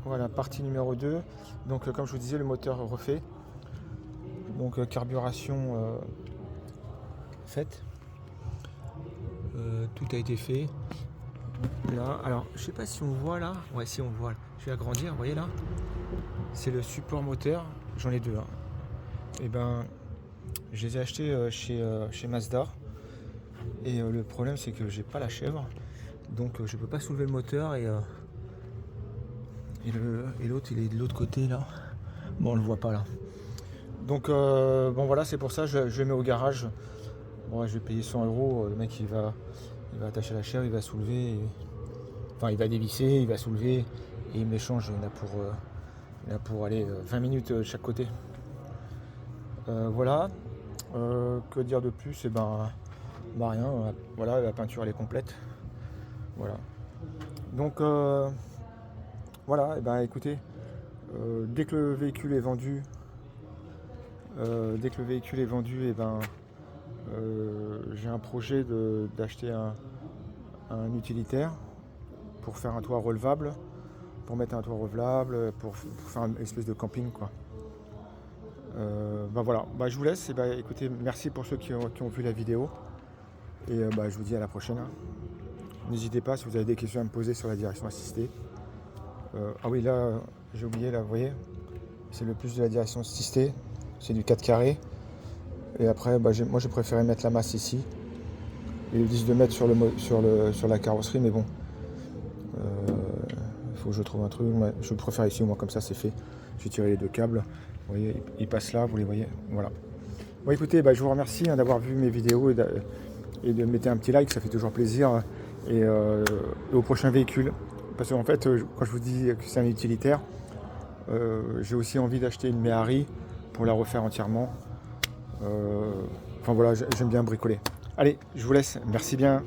Voilà, partie numéro 2. Donc comme je vous disais, le moteur refait. Donc carburation faite. Tout a été fait. Là, alors je sais pas si on voit là. Ouais, si on voit. Je vais agrandir, vous voyez là. C'est le support moteur. J'en ai deux. Hein. Et ben, je les ai achetés chez Mazda. Et le problème c'est que j'ai pas la chèvre. Donc je peux pas soulever le moteur et l'autre il est de l'autre côté là. Bon, on le voit pas là. Donc bon voilà, c'est pour ça je le mets au garage. Bon, je vais payer 100 €. Le mec il va attacher la chèvre, il va soulever. Enfin, il va dévisser, il va soulever et il me l'échange. Il y en a pour aller 20 minutes de chaque côté. Voilà. Que dire de plus? Et ben rien. Voilà, la peinture elle est complète. Voilà. Donc voilà. Et ben écoutez, dès que le véhicule est vendu, et ben j'ai un projet d'acheter un utilitaire pour faire un toit relevable, pour mettre un toit relevable, pour faire une espèce de camping quoi. Bah voilà, bah, je vous laisse. Et bah, écoutez, merci pour ceux qui ont vu la vidéo. Et bah, je vous dis à la prochaine. Hein. N'hésitez pas si vous avez des questions à me poser sur la direction assistée. Ah oui, là, j'ai oublié, là, vous voyez, c'est le plus de la direction assistée. C'est du 4 carré. Et après, bah, moi, j'ai préféré mettre la masse ici. Ils disent de mettre sur la carrosserie, mais bon, il faut que je trouve un truc. Je préfère ici, au moins comme ça, c'est fait. J'ai tiré les deux câbles. Vous voyez, ils passent là, vous les voyez. Voilà. Bon, écoutez, bah, je vous remercie hein, d'avoir vu mes vidéos et de mettre un petit like, ça fait toujours plaisir. Et au prochain véhicule. Parce qu'en fait, quand je vous dis que c'est un utilitaire, j'ai aussi envie d'acheter une Méhari pour la refaire entièrement. Enfin voilà, j'aime bien bricoler. Allez, je vous laisse. Merci bien.